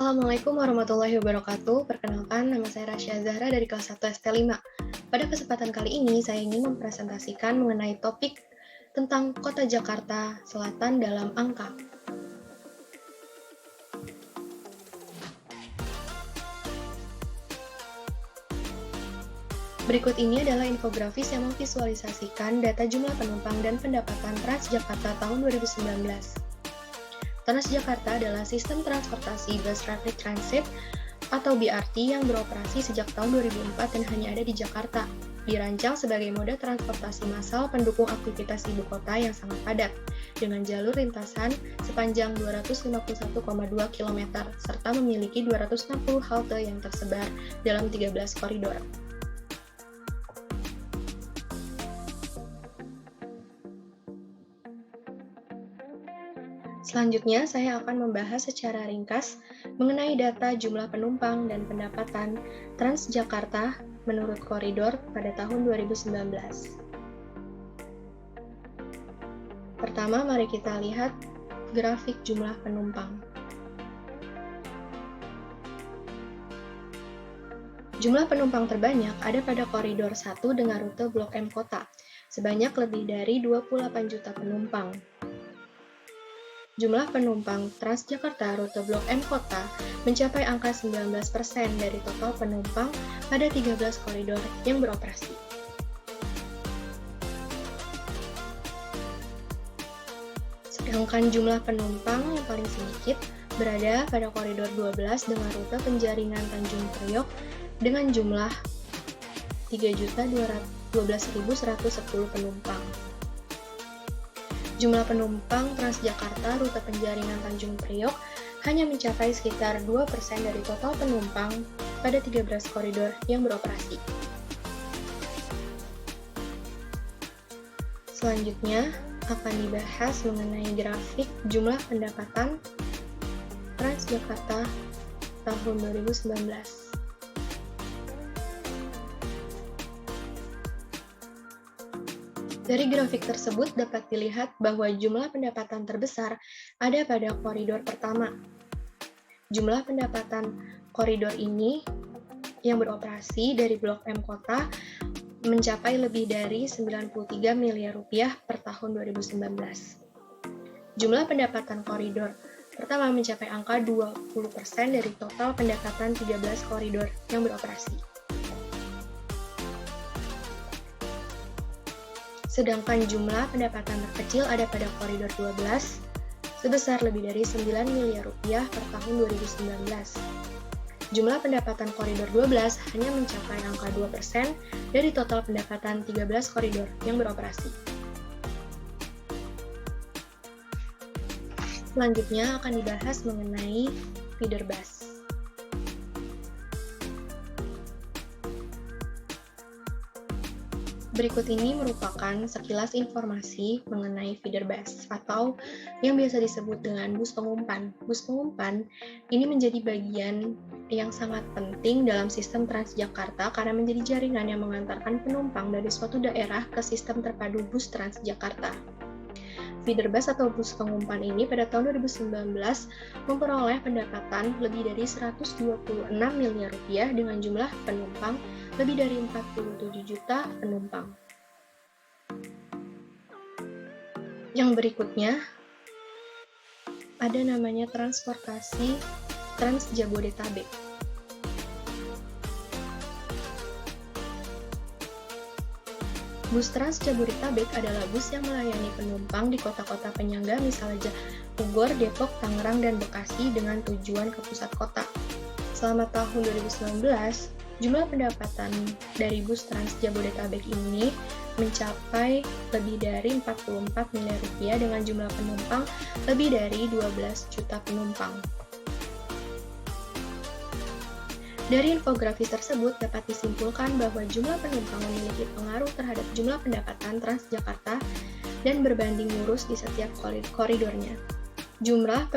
Assalamualaikum warahmatullahi wabarakatuh. Perkenalkan, nama saya Rasya Zahra dari kelas 1 ST5. Pada kesempatan kali ini, saya ingin mempresentasikan mengenai topik tentang Kota Jakarta Selatan dalam angka. Berikut ini adalah infografis yang memvisualisasikan data jumlah penumpang dan pendapatan Transjakarta tahun 2019. Transjakarta adalah sistem transportasi Bus Rapid Transit atau BRT yang beroperasi sejak tahun 2004 dan hanya ada di Jakarta. Dirancang sebagai moda transportasi massal pendukung aktivitas ibu kota yang sangat padat, dengan jalur lintasan sepanjang 251,2 km, serta memiliki 260 halte yang tersebar dalam 13 koridor. Selanjutnya, saya akan membahas secara ringkas mengenai data jumlah penumpang dan pendapatan Transjakarta menurut koridor pada tahun 2019. Pertama, mari kita lihat grafik jumlah penumpang. Jumlah penumpang terbanyak ada pada koridor 1 dengan rute Blok M Kota, sebanyak lebih dari 28 juta penumpang. Jumlah penumpang Transjakarta rute Blok M Kota mencapai angka 19% dari total penumpang pada 13 koridor yang beroperasi. Sedangkan jumlah penumpang yang paling sedikit berada pada koridor 12 dengan rute penjaringan Tanjung Priok dengan jumlah 3.212.110 penumpang. Jumlah penumpang Transjakarta rute penjaringan Tanjung Priok hanya mencapai sekitar 2% dari total penumpang pada 13 koridor yang beroperasi. Selanjutnya akan dibahas mengenai grafik jumlah pendapatan Transjakarta tahun 2019. Dari grafik tersebut dapat dilihat bahwa jumlah pendapatan terbesar ada pada koridor pertama. Jumlah pendapatan koridor ini yang beroperasi dari Blok M Kota mencapai lebih dari 93 miliar rupiah per tahun 2019. Jumlah pendapatan koridor pertama mencapai angka 20% dari total pendapatan 13 koridor yang beroperasi. Sedangkan jumlah pendapatan terkecil ada pada koridor 12 sebesar lebih dari 9 miliar rupiah per tahun 2019. Jumlah pendapatan koridor 12 hanya mencapai angka 2% dari total pendapatan 13 koridor yang beroperasi. Selanjutnya akan dibahas mengenai feeder bus. Berikut ini merupakan sekilas informasi mengenai feeder bus atau yang biasa disebut dengan bus pengumpan. Bus pengumpan ini menjadi bagian yang sangat penting dalam sistem Transjakarta karena menjadi jaringan yang mengantarkan penumpang dari suatu daerah ke sistem terpadu bus Transjakarta. Feeder bus atau bus pengumpan ini pada tahun 2019 memperoleh pendapatan lebih dari 126 miliar rupiah dengan jumlah penumpang lebih dari 47 juta penumpang. Yang berikutnya ada namanya transportasi Trans Jabodetabek. Bus Trans Jabodetabek adalah bus yang melayani penumpang di kota-kota penyangga misalnya Bogor, Depok, Tangerang, dan Bekasi dengan tujuan ke pusat kota. Selama tahun 2019, jumlah pendapatan dari bus Trans Jabodetabek ini mencapai lebih dari 44 miliar rupiah dengan jumlah penumpang lebih dari 12 juta penumpang. Dari infografis tersebut dapat disimpulkan bahwa jumlah penumpang memiliki pengaruh terhadap jumlah pendapatan Transjakarta dan berbanding lurus di setiap koridornya. Jumlah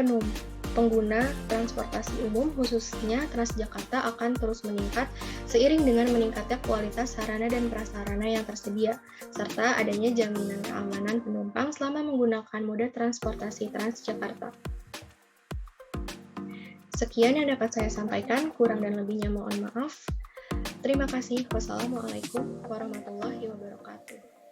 pengguna transportasi umum khususnya Transjakarta akan terus meningkat seiring dengan meningkatnya kualitas sarana dan prasarana yang tersedia, serta adanya jaminan keamanan penumpang selama menggunakan moda transportasi Transjakarta. Sekian yang dapat saya sampaikan, kurang dan lebihnya mohon maaf. Terima kasih. Wassalamualaikum warahmatullahi wabarakatuh.